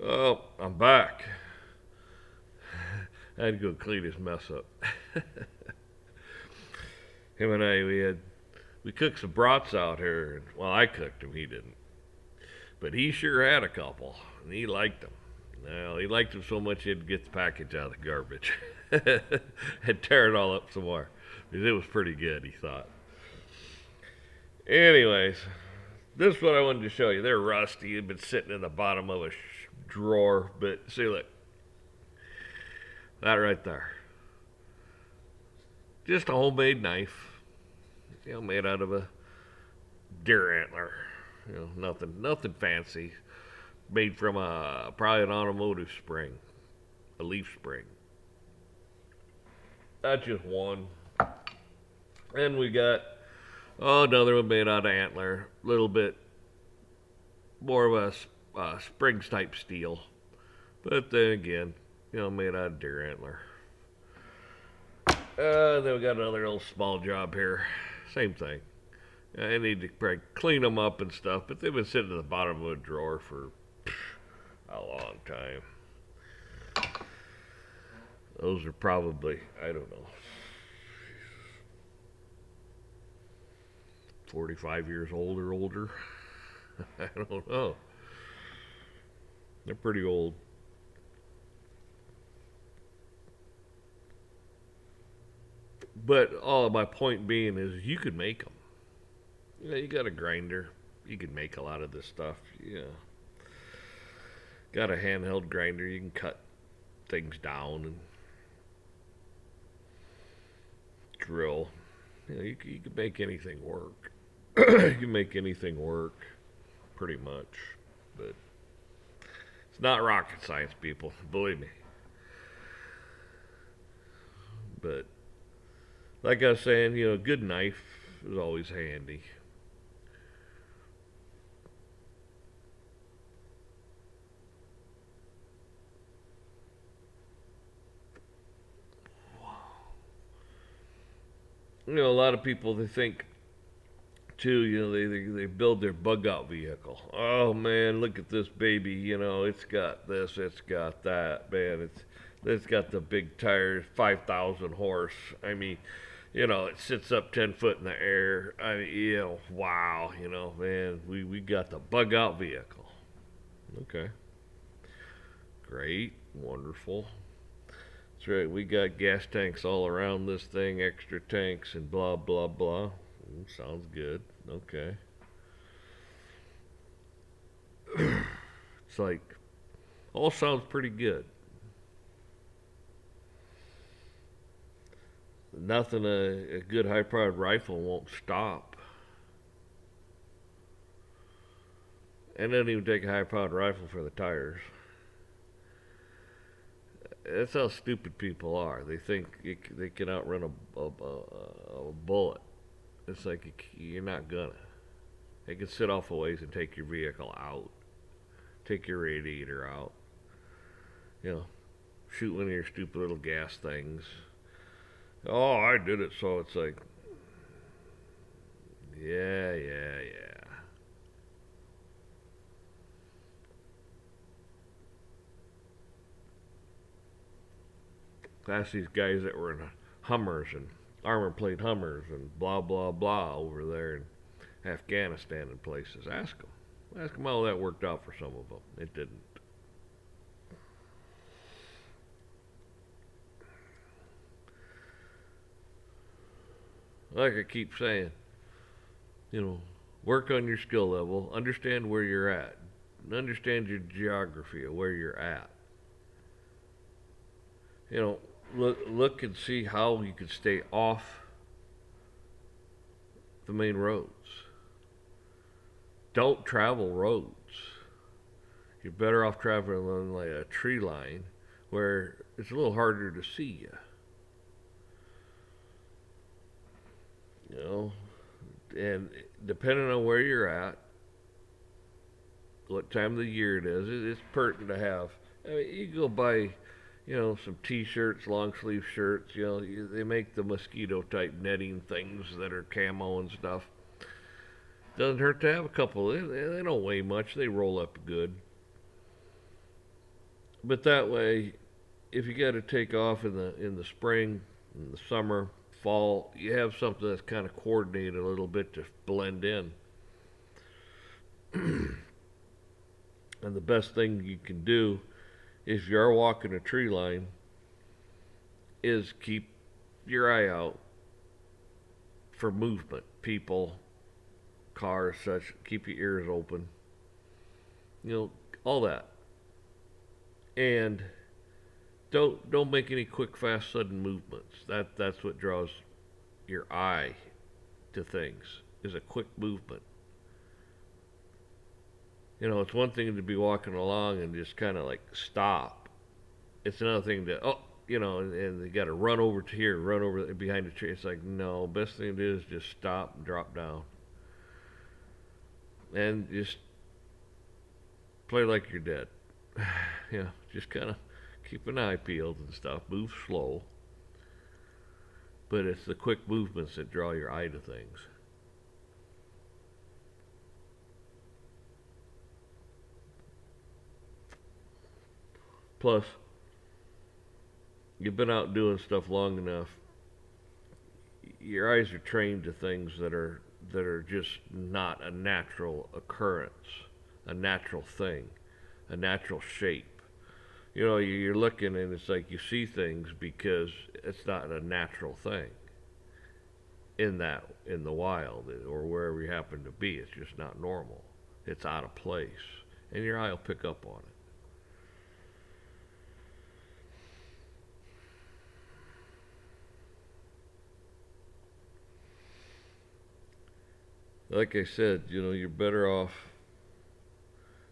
Oh, I'm back. I had to go clean his mess up. Him and I, we cooked some brats out here. Well, I cooked them. He didn't, but he sure had a couple, and he liked them. Well, he liked them so much he'd get the package out of the garbage and tear it all up some more because it was pretty good. He thought. Anyways, this is what I wanted to show you. They're rusty. They've been sitting in the bottom of a drawer, but see, look, that right there. Just a homemade knife, made out of a deer antler. Nothing fancy. Made from probably an automotive spring, a leaf spring. That's just one. And we got another one made out of antler, a little bit more of a springs type steel, but then again, made out of deer antler. Then we got another little small job here. Same thing. I need to probably clean them up and stuff, but they've been sitting at the bottom of a drawer for a long time. Those are probably, I don't know, 45 years old or older. I don't know. They're pretty old. But all my point being is you could make them. You got a grinder. You could make a lot of this stuff. Yeah. Got a handheld grinder. You can cut things down and drill. You can make anything work. You can make anything work, pretty much. But it's not rocket science, people. Believe me. But like I was saying, a good knife is always handy. A lot of people they think too. They build their bug out vehicle. Oh man, look at this baby. It's got this, it's got that. Man, it's got the big tires, 5,000 horse. I mean, it sits up 10 foot in the air. I mean, wow. Man, we got the bug out vehicle. Okay, great, wonderful. That's right. We got gas tanks all around this thing, extra tanks, and blah blah blah. Sounds good. Okay. It's like all sounds pretty good. Nothing a good high powered rifle won't stop. And it doesn't even take a high powered rifle for the tires. That's how stupid people are. They think they can outrun a bullet. It's like you're not gonna. They can sit off a ways and take your vehicle out, take your radiator out. You know, shoot one of your stupid little gas things. Oh, I did it, so it's like, yeah, yeah, yeah. That's these guys that were in Hummers and armor plate Hummers and blah blah blah over there in Afghanistan and places. Ask them. Ask them how that worked out for some of them. It didn't. Like I keep saying, you know, work on your skill level, understand where you're at, understand your geography of where you're at. You know, look and see how you can stay off the main roads. Don't travel roads. You're better off traveling on like a tree line where it's a little harder to see you. You know, and depending on where you're at, what time of the year it is, it's pertinent to have. I mean, you go buy, some T-shirts, long sleeve shirts. They make the mosquito type netting things that are camo and stuff. Doesn't hurt to have a couple. They don't weigh much. They roll up good. But that way, if you got to take off in the spring, in the summer, fall, you have something that's kind of coordinated a little bit to blend in. And the best thing you can do if you are walking a tree line is keep your eye out for movement, people, cars, such. Keep your ears open. You know, all that. And don't make any quick, fast, sudden movements. That's what draws your eye to things, is a quick movement. You know, it's one thing to be walking along and just kind of like stop. It's another thing to, oh, you know, and they got to run over to here, run over behind the tree. It's like, no, best thing to do is just stop and drop down. And just play like you're dead. You know, just kind of keep an eye peeled and stuff. Move slow. But it's the quick movements that draw your eye to things. Plus, you've been out doing stuff long enough. Your eyes are trained to things that are just not a natural occurrence, a natural thing, a natural shape. You know, you're looking and it's like you see things because it's not a natural thing in the wild or wherever you happen to be. It's just not normal. It's out of place, and your eye will pick up on it. Like I said, you know, you're better off.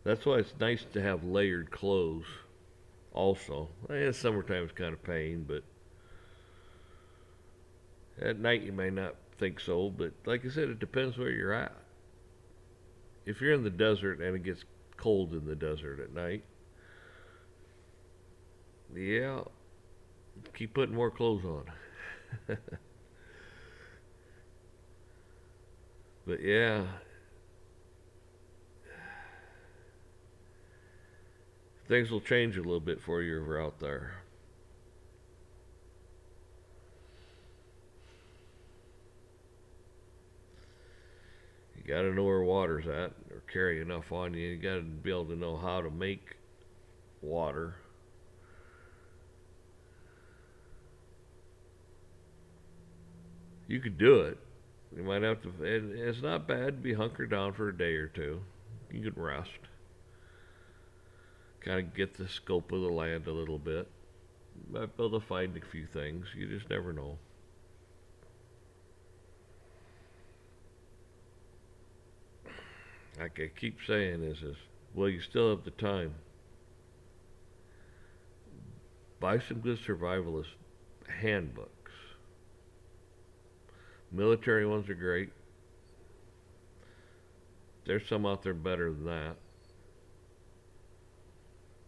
That's why it's nice to have layered clothes. Also, summertime's kind of pain, but at night you may not think so. But like I said, it depends where you're at. If you're in the desert and it gets cold in the desert at night, yeah, keep putting more clothes on. But yeah, things will change a little bit for you if you're out there. You got to know where water's at or carry enough on you. You got to be able to know how to make water. You could do it. You might have to. It's not bad to be hunkered down for a day or two. You can rest, kind of get the scope of the land a little bit. Might be able to find a few things. You just never know. Like I keep saying, is well, you still have the time. Buy some good survivalist handbooks. Military ones are great. There's some out there better than that.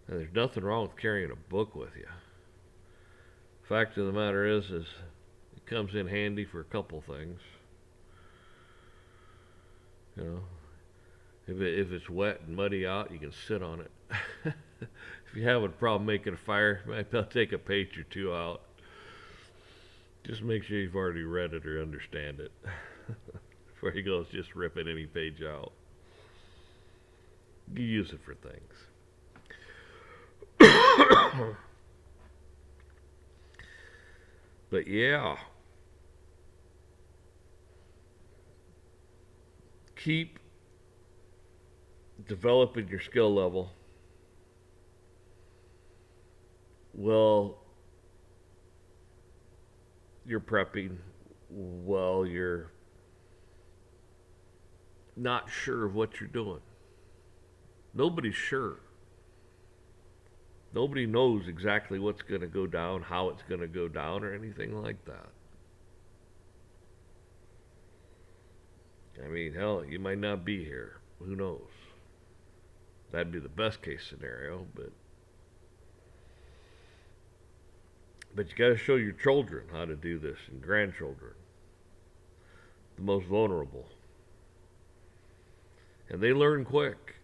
And there's nothing wrong with carrying a book with you. Fact of the matter is it comes in handy for a couple things. You know, if it's wet and muddy out, you can sit on it. If you have a problem making a fire, you might be able to take a page or two out. Just make sure you've already read it or understand it. Before you go just ripping any page out. You use it for things. But yeah, keep developing your skill level. Well, you're prepping. Well, you're not sure of what you're doing. Nobody's sure. Nobody knows exactly what's going to go down, how it's going to go down, or anything like that. I mean, hell, you might not be here. Who knows? That'd be the best case scenario, but you got to show your children how to do this and grandchildren, the most vulnerable. And they learn quick.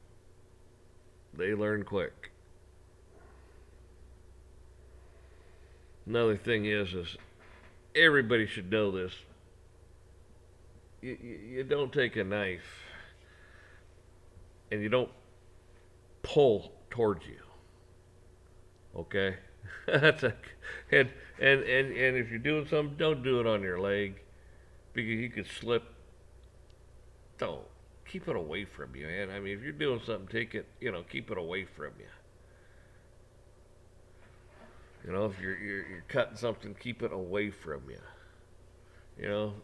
They learn quick. Another thing is everybody should know this. You don't take a knife and you don't pull towards you. Okay, that's a and if you're doing something, don't do it on your leg because you could slip. Don't keep it away from you, man. I mean, if you're doing something, take it. Keep it away from you. If you're cutting something, keep it away from you. You know,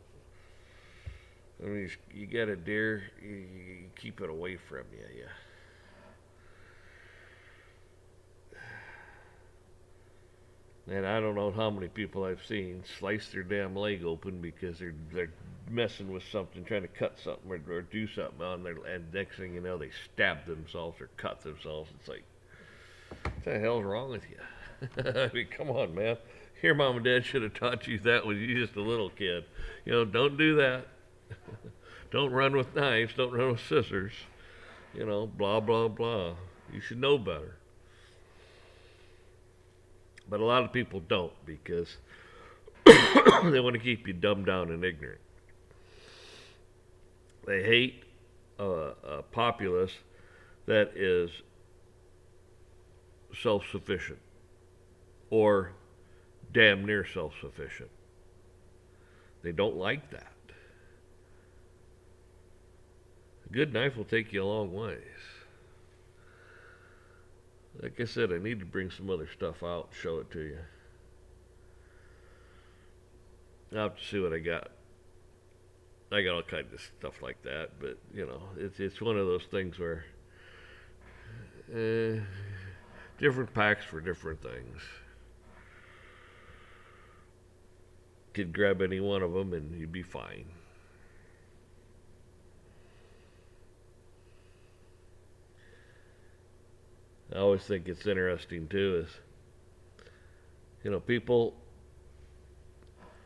I mean, you get a deer, you keep it away from you. Yeah. And I don't know how many people I've seen slice their damn leg open because they're messing with something, trying to cut something or do something on there, and next thing you know, they stab themselves or cut themselves. It's like, what the hell's wrong with you? I mean, come on, man. Your mom and dad should have taught you that when you were just a little kid. Don't do that. Don't run with knives. Don't run with scissors. Blah, blah, blah. You should know better. But a lot of people don't because they want to keep you dumbed down and ignorant. They hate a populace that is self-sufficient or damn near self-sufficient. They don't like that. A good knife will take you a long ways. Like I said, I need to bring some other stuff out and show it to you. I'll have to see what I got. I got all kinds of stuff like that, but it's one of those things where different packs for different things. Could grab any one of them and you'd be fine. I always think it's interesting too is, people,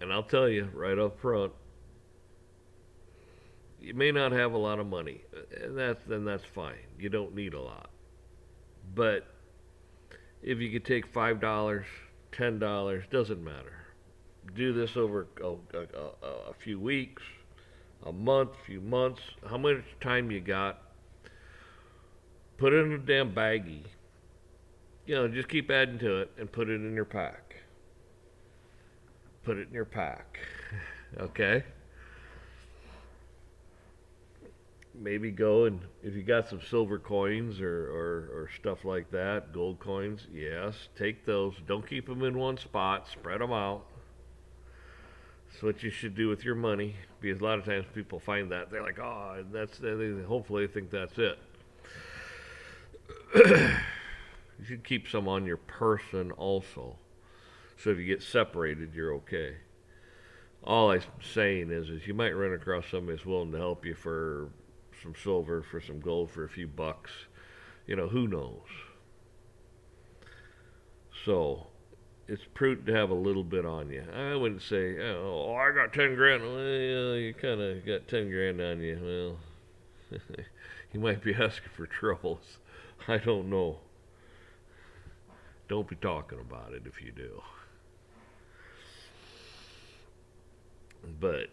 and I'll tell you right up front, you may not have a lot of money, and that's fine. You don't need a lot. But if you could take $5, $10, doesn't matter. Do this over a few weeks, a month, few months, how much time you got. Put it in a damn baggie. Just keep adding to it and put it in your pack. Put it in your pack. Okay? Maybe go and if you got some silver coins or stuff like that, gold coins, yes, take those. Don't keep them in one spot. Spread them out. That's what you should do with your money. Because a lot of times people find that. They're like, oh, hopefully they think that's it. You should keep some on your person also. So if you get separated, you're okay. All I'm saying is you might run across somebody that's willing to help you for some silver, for some gold, for a few bucks. Who knows? So it's prudent to have a little bit on you. I wouldn't say, oh, I got 10 grand. Well, you kind of got 10 grand on you. Well, you might be asking for troubles. I don't know. Don't be talking about it if you do. But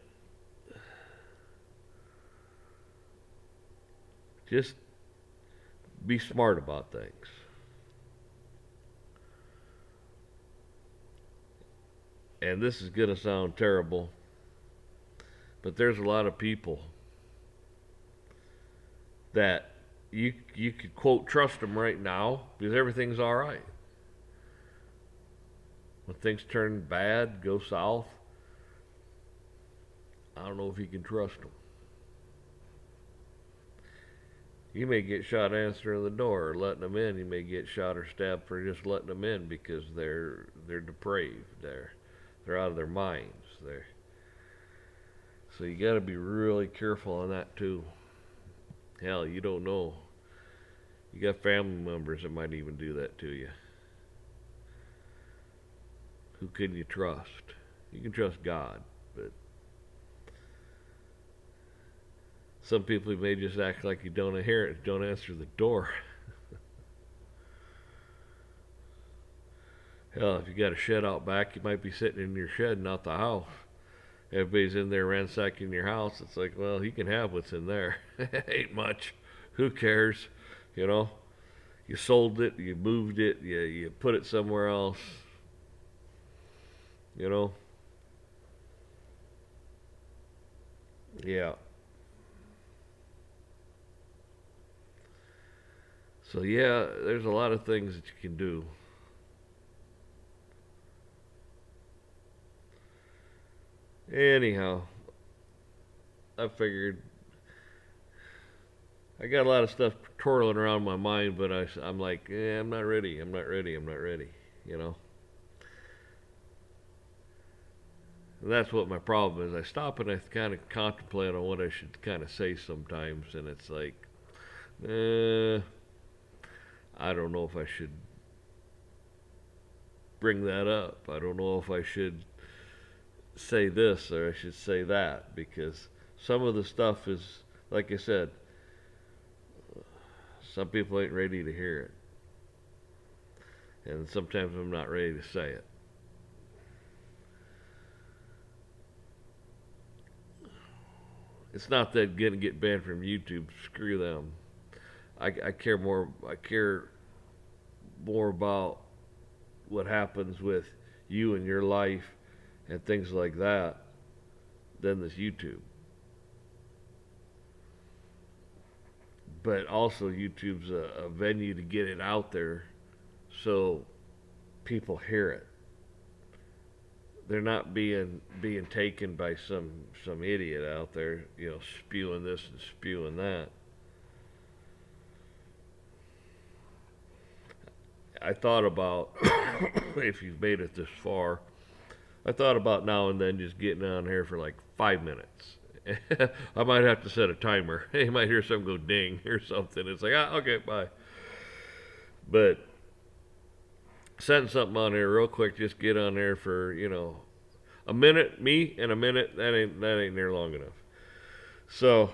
just be smart about things. And this is going to sound terrible, but there's a lot of people that you could quote trust them right now because everything's all right. When things turn bad, go south, I don't know if you can trust them. You may get shot answering the door or letting them in. You may get shot or stabbed for just letting them in because they're depraved. They're out of their minds. So you got to be really careful on that too. Hell, you don't know. You got family members that might even do that to you. Who can you trust? You can trust God, but some people may just act like you don't hear it, don't answer the door. Hell, if you got a shed out back, you might be sitting in your shed, not the house. Everybody's in there ransacking your house. It's like, well, he can have what's in there. Ain't much. Who cares? You know, you sold it, you moved it, you put it somewhere else. You know, yeah. So yeah, there's a lot of things that you can do. Anyhow, I figured I got a lot of stuff twirling around my mind, but I'm like, I'm not ready. I'm not ready. I'm not ready. You know, and that's what my problem is. I stop and I kind of contemplate on what I should kind of say sometimes, and it's like, eh, I don't know if I should bring that up. I don't know if I should say this or I should say that because some of the stuff is, like I said, some people ain't ready to hear it, and sometimes I'm not ready to say it. It's not that gonna get banned from YouTube. Screw them. I care more. I care more about what happens with you and your life and things like that than this YouTube. But also, YouTube's a venue to get it out there so people hear it. They're not being taken by some idiot out there, spewing this and spewing that. I thought about if you've made it this far, I thought about now and then just getting on here for like 5 minutes. I might have to set a timer. You might hear something go ding or something. It's like, okay, bye. But setting something on here real quick, just get on there for a minute. Me and a minute that ain't near long enough. So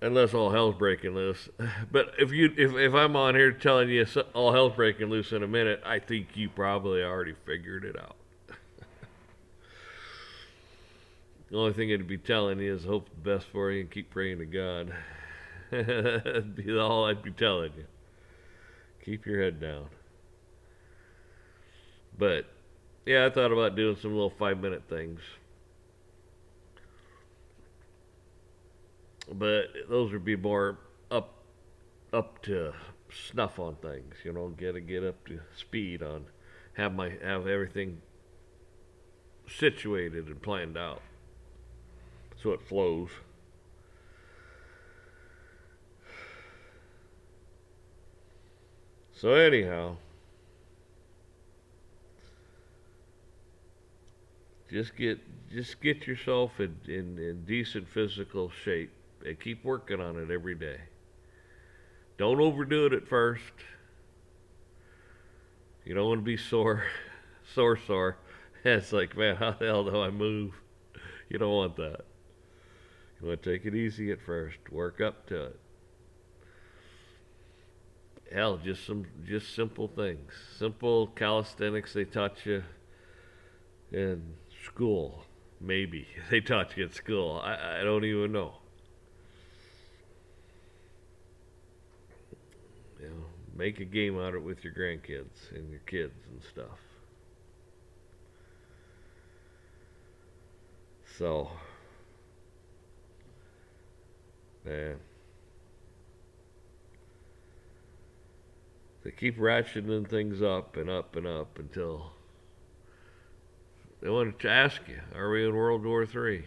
unless all hell's breaking loose. But if I'm on here telling you all hell's breaking loose in a minute, I think you probably already figured it out. The only thing I'd be telling you is hope the best for you and keep praying to God. That'd be all I'd be telling you. Keep your head down. But yeah, I thought about doing some little 5 minute things. But those would be more up to snuff on things, get up to speed on have everything situated and planned out so it flows. So anyhow, just get yourself in decent physical shape and keep working on it every day. Don't overdo it at first. You don't want to be sore, sore. It's like, man, how the hell do I move? You don't want that. You want to take it easy at first. Work up to it. Hell, just simple things. Simple calisthenics they taught you in school. Maybe they taught you at school. I don't even know. Make a game out of it with your grandkids and your kids and stuff. So, man, they keep ratcheting things up and up and up until they wanted to ask you, are we in World War III?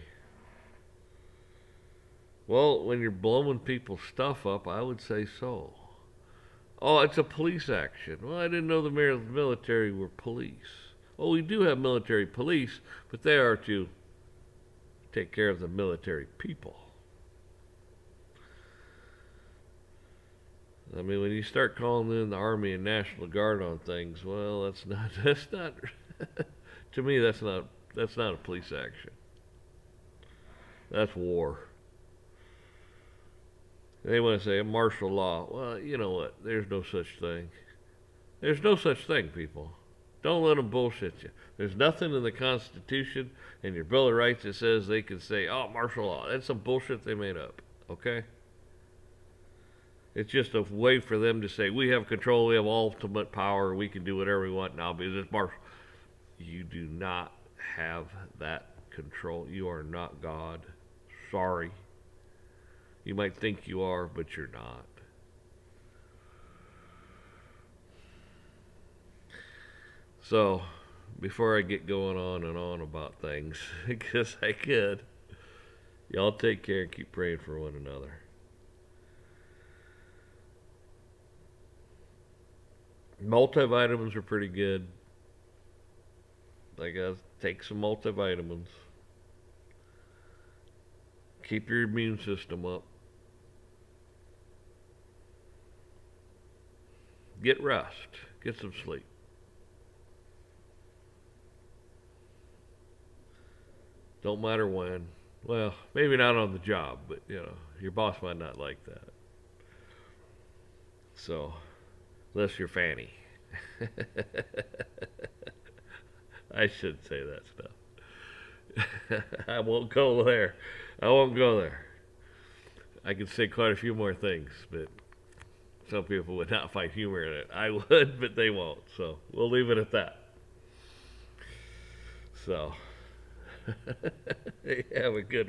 Well, when you're blowing people's stuff up, I would say so. Oh, it's a police action. Well, I didn't know the military were police. Well, we do have military police, but they are to take care of the military people. I mean, when you start calling in the Army and National Guard on things, well, that's not to me, that's not a police action. That's war. They want to say martial law. Well, you know what? There's no such thing. There's no such thing, people. Don't let them bullshit you. There's nothing in the Constitution and your Bill of Rights that says they can say, oh, martial law. That's some bullshit they made up. Okay? It's just a way for them to say, we have control, we have ultimate power, we can do whatever we want now because it's martial. You do not have that control. You are not God. Sorry. You might think you are, but you're not. So, before I get going on and on about things, because I could, y'all take care and keep praying for one another. Multivitamins are pretty good. I gotta take some multivitamins. Keep your immune system up. Get rest. Get some sleep. Don't matter when. Well, maybe not on the job, but your boss might not like that. So, unless you're Fanny. I shouldn't say that stuff. I won't go there. I won't go there. I could say quite a few more things, but some people would not find humor in it. I would, but they won't. So we'll leave it at that. So, have a good one.